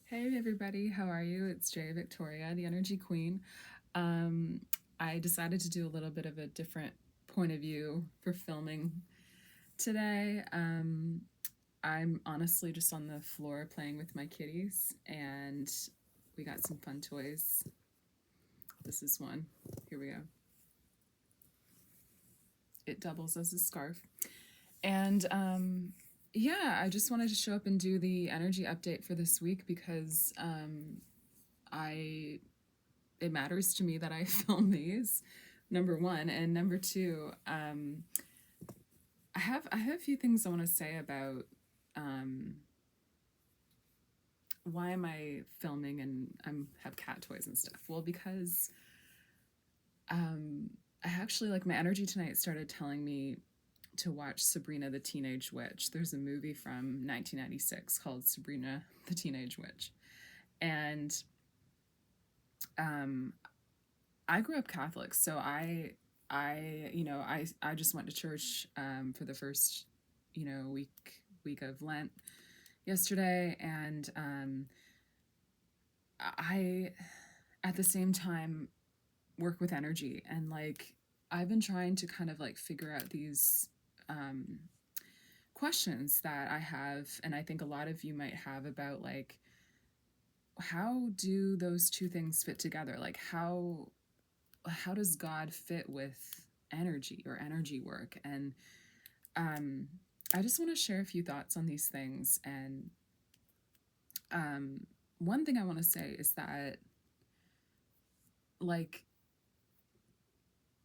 Hey everybody, how are you? It's Jay Victoria, the Energy Queen. Um, I decided to do a little bit of a different point of view for filming today. I'm honestly just on the floor playing with my kitties, and we got some fun toys. This is one. Here we go. It doubles as a scarf. And yeah, I just wanted to show up and do the energy update for this week because I it matters to me that I film these. Number one, and number two, I have a few things I want to say about um, why am I filming and I'm have cat toys and stuff. Well, because um, I actually like my energy tonight started telling me to watch Sabrina the Teenage Witch. There's a movie from 1996 called Sabrina the Teenage Witch, and um, I grew up Catholic, so I just went to church for the first week of Lent yesterday, and I at the same time work with energy, and like I've been trying to kind of like figure out these um, questions that I have, and I think a lot of you might have about like how do those two things fit together? Like how does God fit with energy or energy work? And um, I just want to share a few thoughts on these things. And um, one thing I want to say is that, like,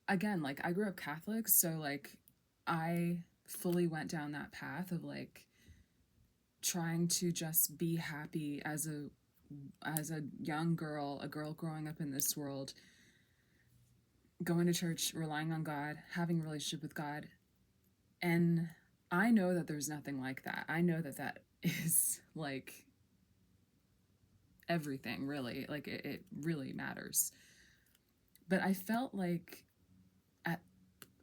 again, like I grew up Catholic, so like I fully went down that path of like trying to just be happy as a young girl, a girl growing up in this world, going to church, relying on God, having a relationship with God. And I know that there's nothing like that. I know that that is like everything, really. Like it really matters. But I felt like at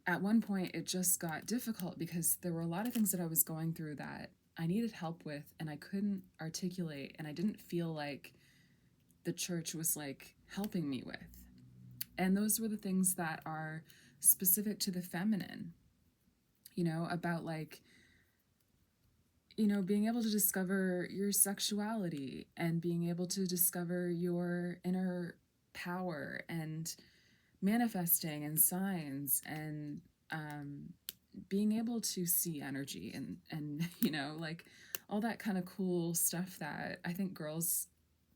at one point it just got difficult because there were a lot of things that I was going through that I needed help with and I couldn't articulate, and I didn't feel like the church was like helping me with. And those were the things that are specific to the feminine, about like being able to discover your sexuality and being able to discover your inner power and manifesting and signs and being able to see energy and like all that kind of cool stuff that I think girls,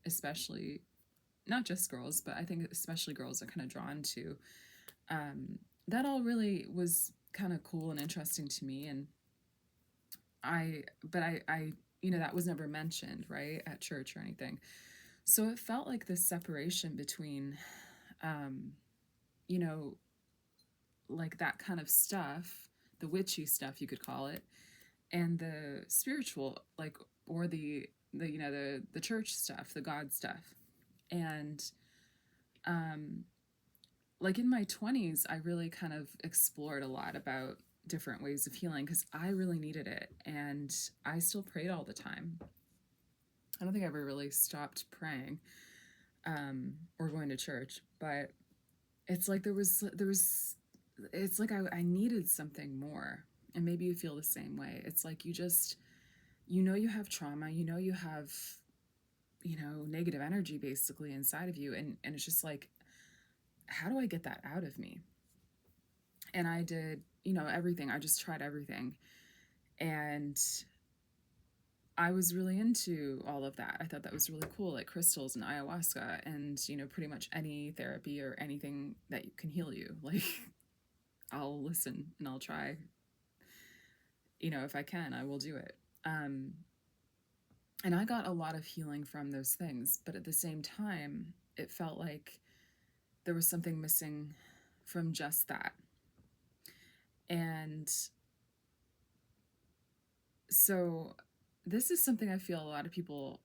especially, not just girls, but I think especially girls are kind of drawn to. That all really was kind of cool and interesting to me. And that was never mentioned, right, at church or anything. So it felt like this separation between, um, you know, like that kind of stuff, the witchy stuff, you could call it, and the spiritual, like, or the church stuff, the God stuff. And, um, like in my 20s, I really kind of explored a lot about different ways of healing because I really needed it. And I still prayed all the time. I don't think I ever really stopped praying or going to church, but it's like it's like I needed something more. And maybe you feel the same way. It's like you have trauma, you have, negative energy basically inside of you. And it's just like, how do I get that out of me? And I did, everything. I just tried everything. And I was really into all of that. I thought that was really cool, like crystals and ayahuasca and, pretty much any therapy or anything that can heal you. Like, I'll listen and I'll try. If I can, I will do it. Um, and I got a lot of healing from those things. But at the same time, it felt like there was something missing from just that. And so this is something I feel a lot of people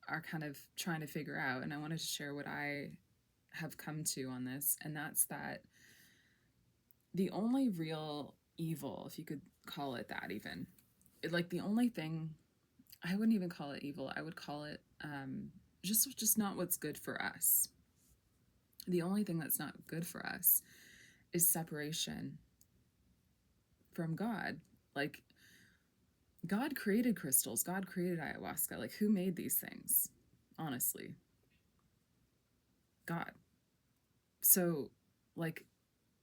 are kind of trying to figure out. And I wanted to share what I have come to on this. And that's that the only real evil, if you could call it that, like the only thing, I wouldn't even call it evil. I would call it just not what's good for us. The only thing that's not good for us is separation from God. Like, God created crystals, God created ayahuasca. Like, who made these things? Honestly, God. So, like,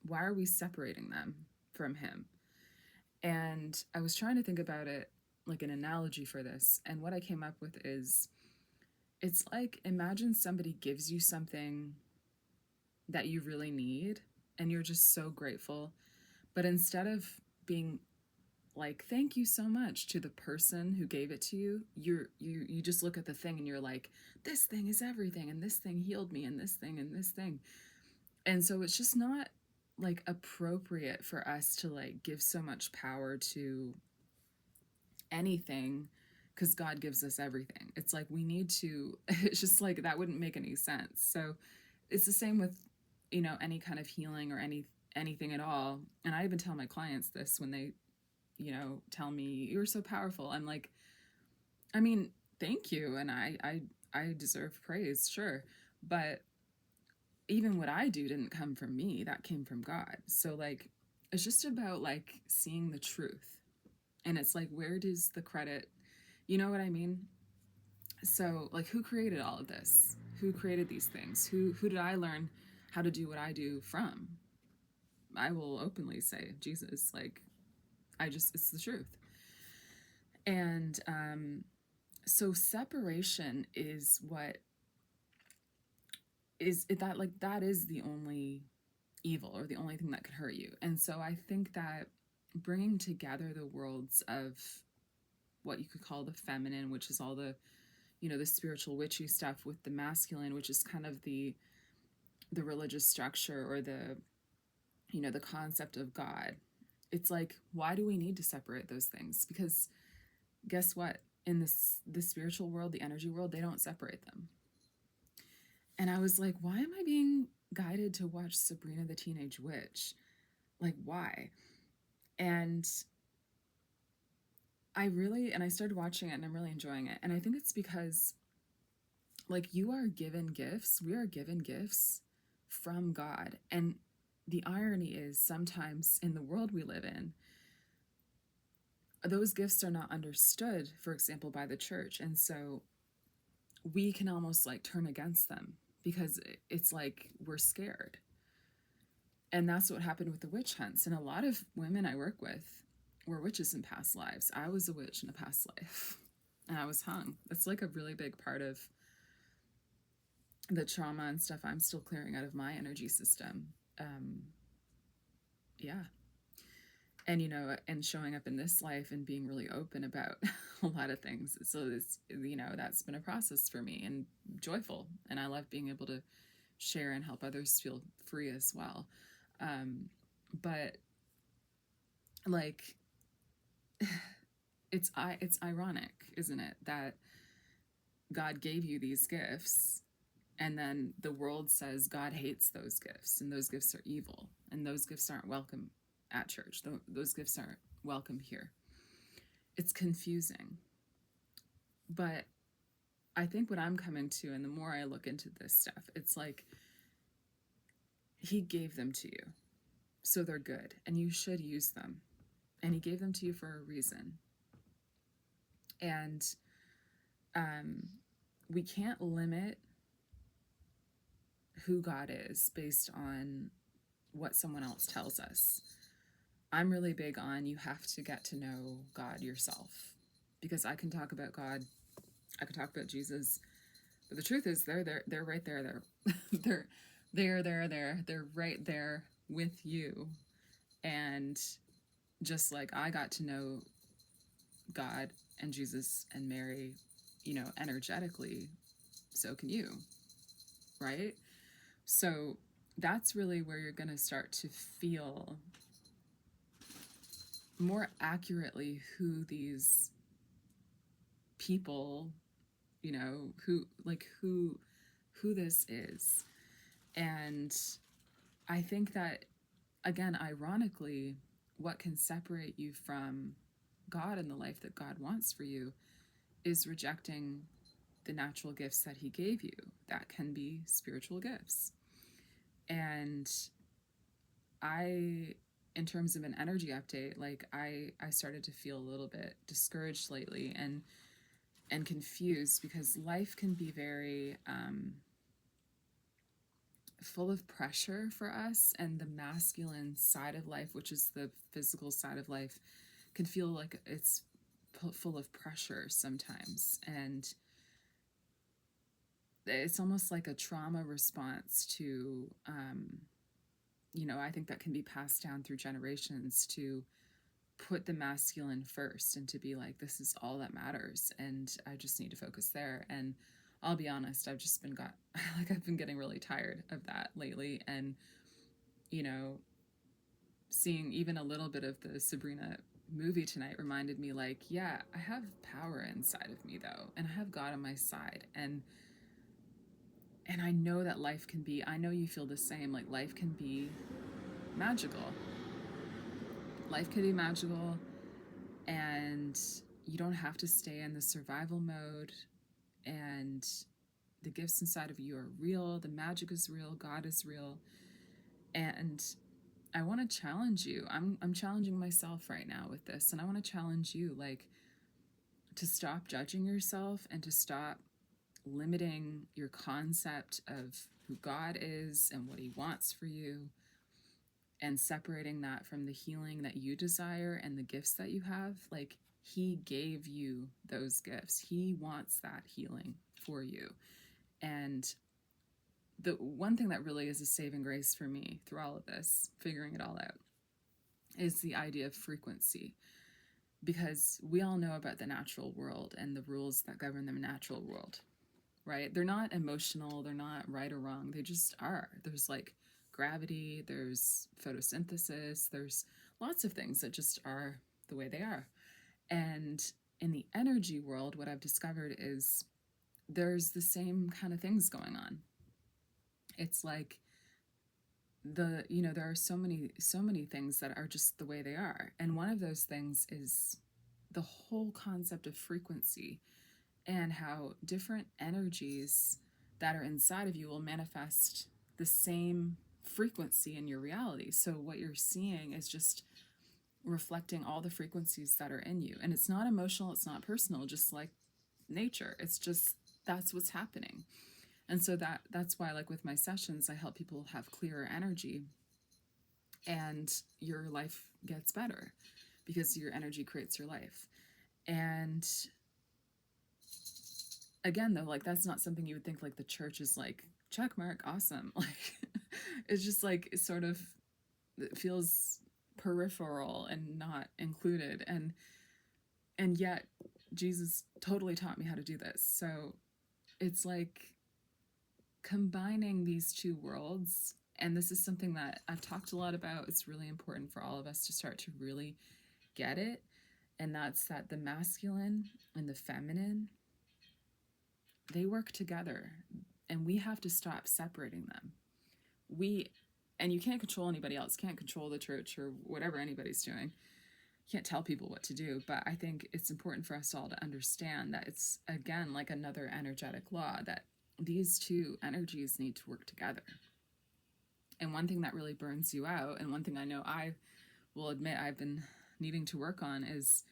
why are we separating them from Him? And I was trying to think about it like an analogy for this. And what I came up with is it's like, imagine somebody gives you something that you really need and you're just so grateful. But instead of being like, thank you so much to the person who gave it to you, you just look at the thing and you're like, this thing is everything, and this thing healed me, and this thing and this thing. And so it's just not like appropriate for us to like give so much power to anything, because God gives us everything. It's like we need to, it's just like that wouldn't make any sense. So it's the same with, any kind of healing or anything at all. And I even tell my clients this when they, tell me you're so powerful. I'm like, I mean, thank you. And I deserve praise, sure. But even what I do didn't come from me, that came from God. So like, it's just about like seeing the truth. And it's like, where does the credit, you know what I mean? So like, who created all of this? Who created these things? Who did I learn how to do what I do from? I will openly say Jesus. Like, it's the truth. And so separation is what is it, that like that is the only evil or the only thing that could hurt you. And so I think that bringing together the worlds of what you could call the feminine, which is all the, the spiritual witchy stuff, with the masculine, which is kind of the religious structure, or the concept of God. It's like, why do we need to separate those things? Because guess what? In the spiritual world, the energy world, they don't separate them. And I was like, why am I being guided to watch Sabrina the Teenage Witch? Like, why? And I started watching it and I'm really enjoying it. And I think it's because, like, you are given gifts. We are given gifts from God. And the irony is, sometimes in the world we live in, those gifts are not understood, for example, by the church. And so we can almost like turn against them because it's like we're scared. And that's what happened with the witch hunts. And a lot of women I work with were witches in past lives. I was a witch in a past life and I was hung. That's like a really big part of the trauma and stuff I'm still clearing out of my energy system. Yeah. And, and showing up in this life and being really open about a lot of things. So it's, that's been a process for me and joyful. And I love being able to share and help others feel free as well. But like, it's ironic, isn't it, that God gave you these gifts and then the world says God hates those gifts and those gifts are evil and those gifts aren't welcome at church. Those gifts aren't welcome here. It's confusing. But I think what I'm coming to, and the more I look into this stuff, it's like He gave them to you. So they're good and you should use them. And He gave them to you for a reason. And we can't limit who God is based on what someone else tells us. I'm really big on, you have to get to know God yourself, because I can talk about God, I can talk about Jesus, but the truth is they're right there. They're right there with you. And just like I got to know God and Jesus and Mary, energetically, so can you, right? So that's really where you're going to start to feel more accurately who these people, who this is. And I think that, again, ironically, what can separate you from God and the life that God wants for you is rejecting the natural gifts that he gave you that can be spiritual gifts. And I, in terms of an energy update, like I started to feel a little bit discouraged lately and confused, because life can be very full of pressure for us, and the masculine side of life, which is the physical side of life, can feel like it's full of pressure sometimes. And it's almost like a trauma response to, I think that can be passed down through generations, to put the masculine first and to be like, this is all that matters, and I just need to focus there. And I'll be honest, I've been getting really tired of that lately. And you know seeing even a little bit of the Sabrina movie tonight reminded me, like, yeah, I have power inside of me though, and I have God on my side. And I know that life can be, I know you feel the same, like life can be magical. Life can be magical, and you don't have to stay in the survival mode. And the gifts inside of you are real, the magic is real, God is real. And I want to challenge you. I'm challenging myself right now with this, and I want to challenge you, like, to stop judging yourself and to stop limiting your concept of who God is and what he wants for you, and separating that from the healing that you desire and the gifts that you have. Like, he gave you those gifts. He wants that healing for you. And the one thing that really is a saving grace for me through all of this, figuring it all out, is the idea of frequency. Because we all know about the natural world and the rules that govern the natural world, right? They're not emotional, they're not right or wrong, they just are. There's like gravity, there's photosynthesis, there's lots of things that just are the way they are. And in the energy world, what I've discovered is there's the same kind of things going on. It's like there are so many things that are just the way they are. And one of those things is the whole concept of frequency, and how different energies that are inside of you will manifest the same frequency in your reality. So what you're seeing is just reflecting all the frequencies that are in you. And it's not emotional, it's not personal, just like nature. It's just, that's what's happening. And so that's why, like with my sessions, I help people have clearer energy, and your life gets better because your energy creates your life. And again, though, like, that's not something you would think like the church is like, check mark, awesome. Like, it's just like, it sort of, it feels peripheral and not included. And yet Jesus totally taught me how to do this. So it's like combining these two worlds. And this is something that I've talked a lot about. It's really important for all of us to start to really get it. And that's that the masculine and the feminine, they work together, and we have to stop separating them. And you can't control anybody else, can't control the church or whatever anybody's doing. You can't tell people what to do, but I think it's important for us all to understand that it's, again, like another energetic law, that these two energies need to work together. And one thing that really burns you out, and one thing I know I will admit I've been needing to work on, is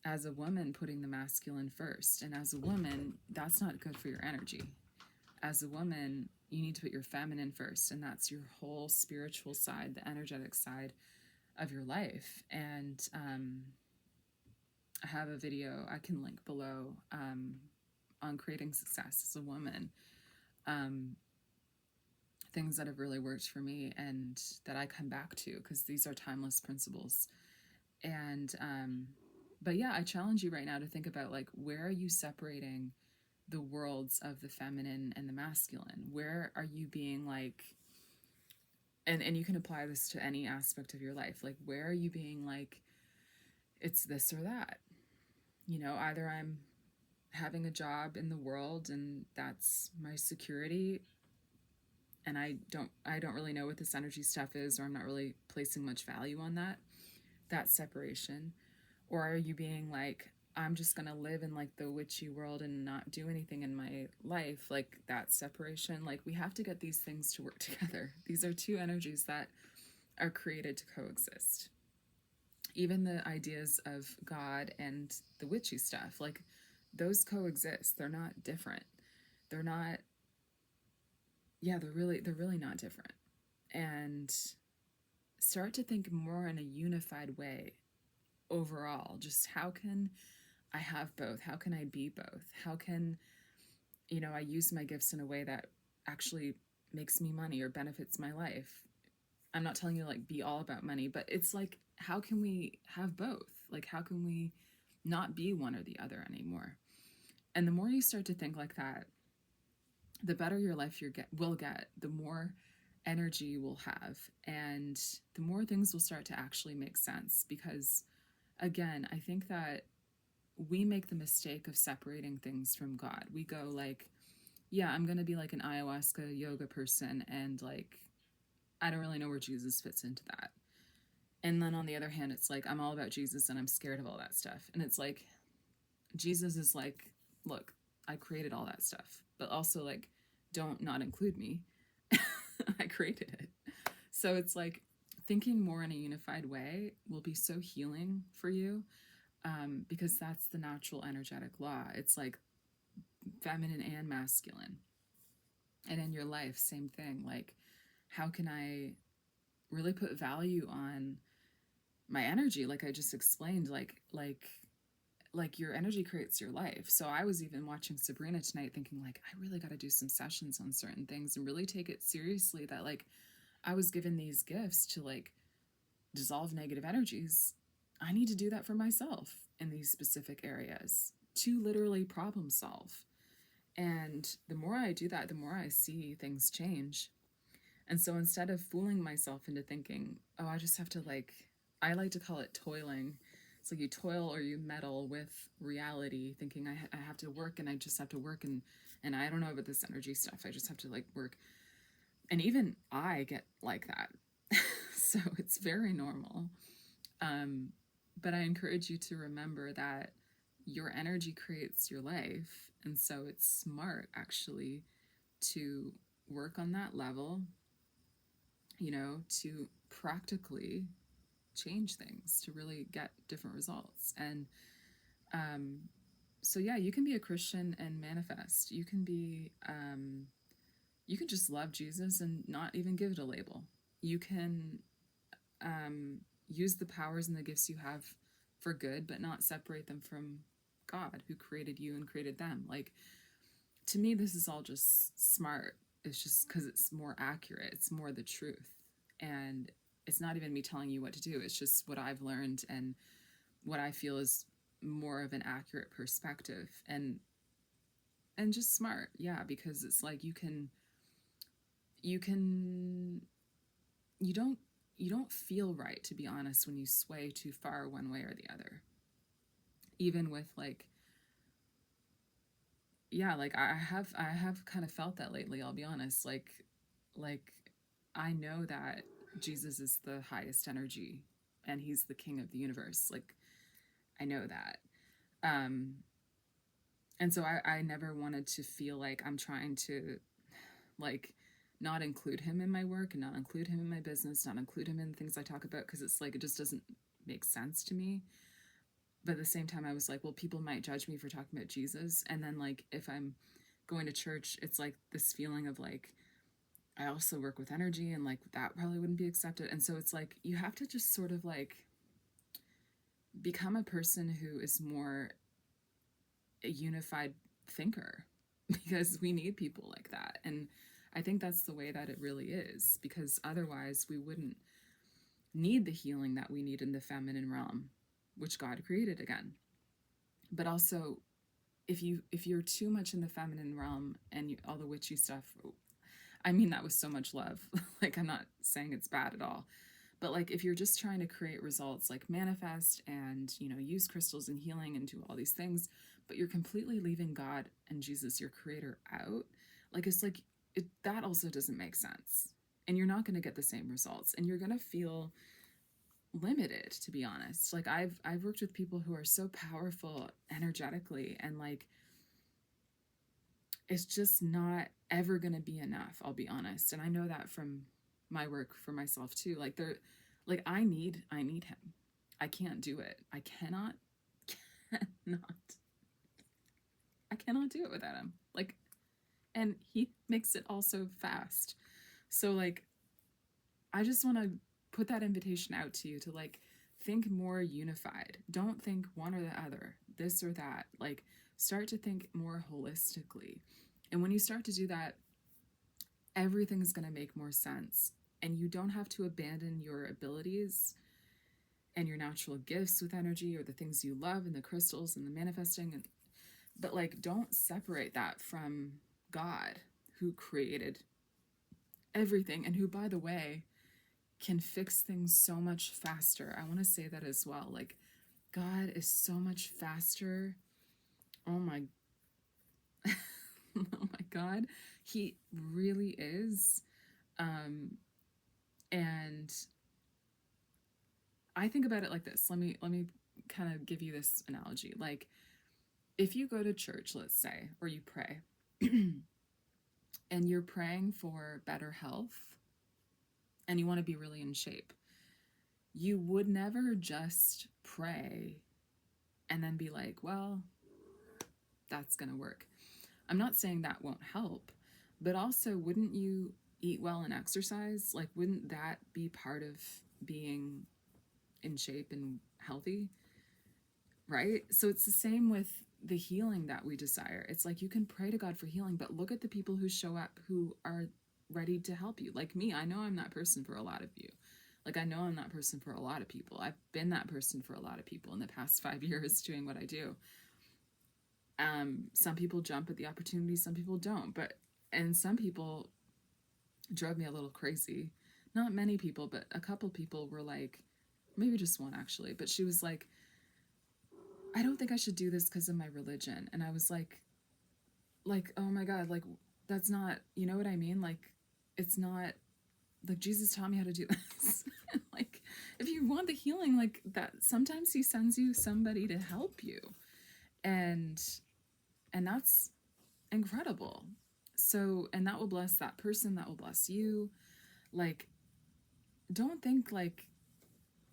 as a woman, putting the masculine first. And as a woman, that's not good for your energy. As a woman, you need to put your feminine first, and that's your whole spiritual side, the energetic side of your life. And I have a video I can link below on creating success as a woman. Things that have really worked for me and that I come back to, because these are timeless principles. And but yeah, I challenge you right now to think about, like, where are you separating the worlds of the feminine and the masculine? Where are you being like, and you can apply this to any aspect of your life, like, where are you being like, it's this or that? Either I'm having a job in the world and that's my security, and I don't really know what this energy stuff is, or I'm not really placing much value on that separation. Or are you being like, I'm just going to live in like the witchy world and not do anything in my life, like that separation. Like we have to get these things to work together. These are two energies that are created to coexist. Even the ideas of God and the witchy stuff, like those coexist. They're not different. They're not, yeah, they're really not different. And start to think more in a unified way overall. Just how can I have both? How can I be both? How can, I use my gifts in a way that actually makes me money or benefits my life? I'm not telling you to like be all about money, but it's like, how can we have both? Like, how can we not be one or the other anymore? And the more you start to think like that, the better your life will get, the more energy you will have, and the more things will start to actually make sense. Because, again, I think that we make the mistake of separating things from God. We go like, yeah, I'm going to be like an ayahuasca yoga person, and like, I don't really know where Jesus fits into that. And then on the other hand, it's like, I'm all about Jesus and I'm scared of all that stuff. And it's like, Jesus is like, look, I created all that stuff, but also like, don't not include me. I created it. So it's like thinking more in a unified way will be so healing for you, because that's the natural energetic law. It's like feminine and masculine. And in your life, same thing. Like, how can I really put value on my energy? Like I just explained, like your energy creates your life. So I was even watching Sabrina tonight thinking like, I really got to do some sessions on certain things and really take it seriously, that like I was given these gifts to like dissolve negative energies. I need to do that for myself in these specific areas to literally problem solve. And the more I do that, the more I see things change. And so instead of fooling myself into thinking, oh, I just have to like, I like to call it toiling. It's like you toil or you meddle with reality, thinking I have to work and I just have to work, and I don't know about this energy stuff. I just have to like work. And even I get like that. So it's very normal. Um, but I encourage you to remember that your energy creates your life. And so it's smart actually to work on that level, to practically change things to really get different results. And um, so, yeah, you can be a Christian and manifest. You can just love Jesus and not even give it a label. You can use the powers and the gifts you have for good, but not separate them from God, who created you and created them. Like, to me, this is all just smart. It's just because it's more accurate, it's more the truth. And it's not even me telling you what to do, it's just what I've learned and what I feel is more of an accurate perspective, and just smart. Yeah, because it's like you can you don't you don't feel right, to be honest, when you sway too far one way or the other. Even with like, yeah, like I have kind of felt that lately, I'll be honest. Like I know that Jesus is the highest energy and he's the king of the universe. Like I know that. Um and so I never wanted to feel like I'm trying to like not include him in my work and not include him in my business, not include him in things I talk about, because it's like it just doesn't make sense to me. But at the same time, I was like, well, people might judge me for talking about Jesus. And then like if I'm going to church, it's like this feeling of like I also work with energy and like that probably wouldn't be accepted. And so it's like you have to just sort of like become a person who is more a unified thinker because we need people like that. And I think that's the way that it really is, because otherwise we wouldn't need the healing that we need in the feminine realm, which God created again. But also, if you're too much in the feminine realm and all the witchy stuff, I mean that with so much love. Like I'm not saying it's bad at all. But like if you're just trying to create results, like manifest and, use crystals and healing and do all these things, but you're completely leaving God and Jesus, your creator, out, like it's like that also doesn't make sense. And you're not going to get the same results, and you're going to feel limited, to be honest. Like I've worked with people who are so powerful energetically, and like it's just not ever going to be enough, I'll be honest. And I know that from my work for myself too. Like they're like I need him. I can't do it. I cannot I cannot do it without him. Like, and he makes it all so fast. So like I just want to put that invitation out to you to like think more unified. Don't think one or the other, this or that. Like start to think more holistically. And when you start to do that, everything's going to make more sense. And you don't have to abandon your abilities and your natural gifts with energy, or the things you love and the crystals and the manifesting, and but like don't separate that from God, who created everything, and who, by the way, can fix things so much faster. I want to say that as well. Like God is so much faster. Oh my oh my God. He really is. And I think about it like this. Let me kind of give you this analogy. Like if you go to church, let's say, or you pray, and you're praying for better health and you want to be really in shape, you would never just pray and then be like, well, that's going to work. I'm not saying that won't help, but also, wouldn't you eat well and exercise? Like, wouldn't that be part of being in shape and healthy? Right? So it's the same with the healing that we desire. It's like you can pray to God for healing, but look at the people who show up who are ready to help you. Like me, I know I'm that person for a lot of you. Like I know I'm that person for a lot of people. I've been that person for a lot of people in the past 5 years doing what I do. Some people jump at the opportunity, some people don't. And some people drove me a little crazy. Not many people, but a couple people were like, maybe just one actually, but she was like, I don't think I should do this because of my religion. And I was like, oh my God, like that's not, you know what I mean? Like, it's not like Jesus taught me how to do this. Like, if you want the healing, like that, sometimes he sends you somebody to help you. And, and that's incredible. So, and that will bless that person, that will bless you. Like, don't think like,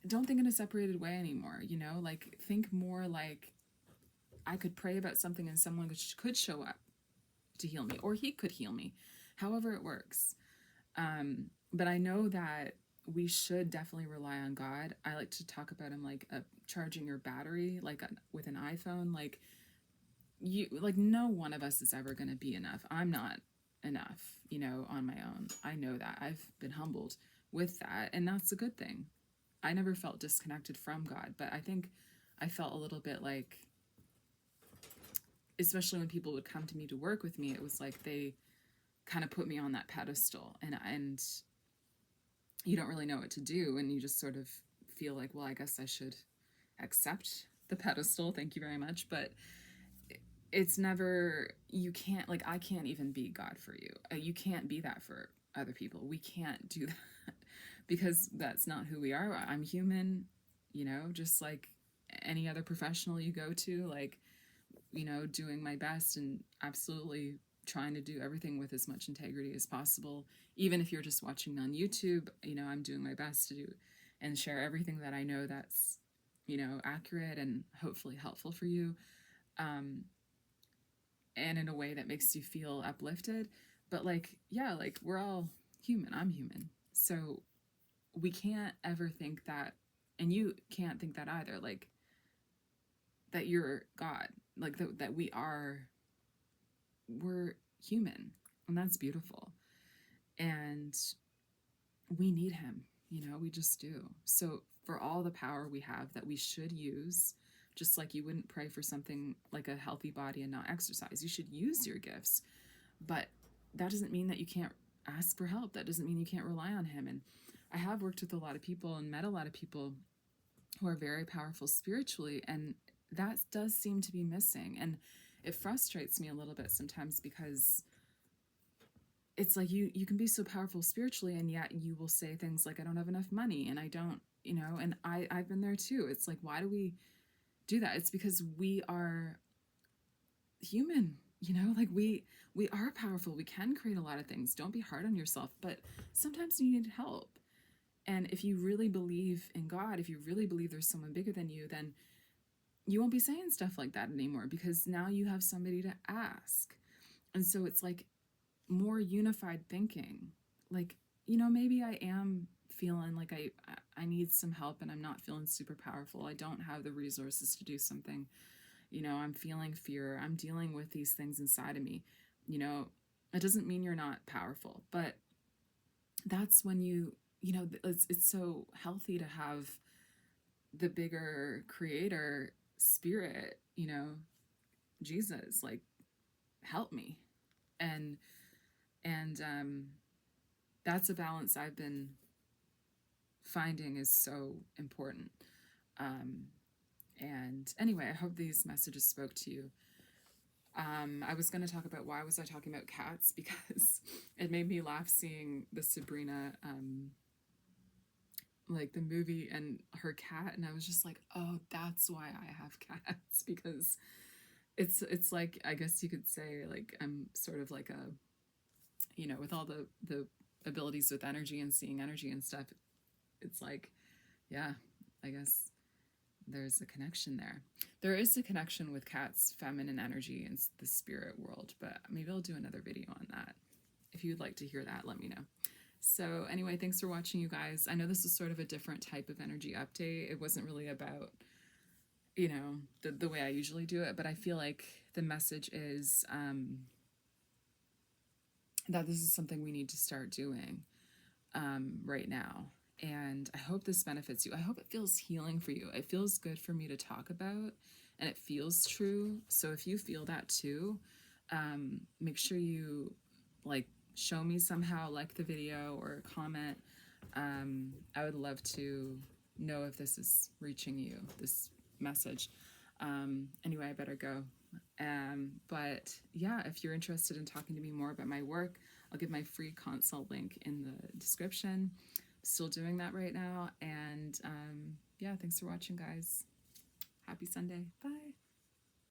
don't think in a separated way anymore, you know? Like, think more like I could pray about something and someone could show up to heal me, or he could heal me, however it works. But I know that we should definitely rely on God. I like to talk about him like charging your battery, like with an iPhone. Like like no one of us is ever going to be enough. I'm not enough, you know, on my own. I know that. I've been humbled with that, and that's a good thing. I never felt disconnected from God, but I think I felt a little bit like, especially when people would come to me to work with me, it was like they kind of put me on that pedestal, and you don't really know what to do, and you just sort of feel like, well, I guess I should accept the pedestal, thank you very much. But it's never, you can't, like I can't even be God for you. You can't be that for other people. We can't do that because that's not who we are. I'm human, you know, just like any other professional you go to, like, you know, doing my best and absolutely trying to do everything with as much integrity as possible. Even if you're just watching on YouTube, you know, I'm doing my best to do and share everything that I know that's, you know, accurate and hopefully helpful for you. And in a way that makes you feel uplifted. But like, yeah, like we're all human. I'm human. So we can't ever think that, and you can't think that either, like that you're God, like that we're human, and that's beautiful. And we need him, you know, we just do. So for all the power we have that we should use, just like you wouldn't pray for something like a healthy body and not exercise, you should use your gifts. But that doesn't mean that you can't ask for help. That doesn't mean you can't rely on him. And I have worked with a lot of people and met a lot of people who are very powerful spiritually, and that does seem to be missing. And it frustrates me a little bit sometimes because it's like you can be so powerful spiritually, and yet you will say things like, I don't have enough money, and I don't, and I've been there too. It's like, why do we do that? It's because we are human, like we are powerful. We can create a lot of things. Don't be hard on yourself, but sometimes you need help. And if you really believe in God, if you really believe there's someone bigger than you, then you won't be saying stuff like that anymore, because now you have somebody to ask. And so it's like more unified thinking. Like, maybe I am feeling like I need some help and I'm not feeling super powerful. I don't have the resources to do something. I'm feeling fear. I'm dealing with these things inside of me. It doesn't mean you're not powerful, but that's when it's so healthy to have the bigger creator spirit, Jesus, like, help me. And and that's a balance I've been finding is so important. And anyway, I hope these messages spoke to you. I was going to talk about why was I talking about cats, because it made me laugh seeing the Sabrina, like the movie, and her cat, and I was just like, oh, that's why I have cats, because it's like, I guess you could say, like, I'm sort of like a, with all the abilities with energy and seeing energy and stuff, it's like, yeah, I guess there's a connection there. There is a connection with cats, feminine energy, and the spirit world, but maybe I'll do another video on that. If you'd like to hear that, let me know. So anyway, thanks for watching, you guys. I know this is sort of a different type of energy update. It wasn't really about, the way I usually do it, but I feel like the message is that this is something we need to start doing right now. And I hope this benefits you. I hope it feels healing for you. It feels good for me to talk about, and it feels true. So if you feel that too, make sure you like show me somehow, like the video or comment. I would love to know if this is reaching you, this message. Anyway, I better go. But yeah, if you're interested in talking to me more about my work, I'll give my free consult link in the description. Still doing that right now. And yeah, thanks for watching, guys. Happy Sunday. Bye.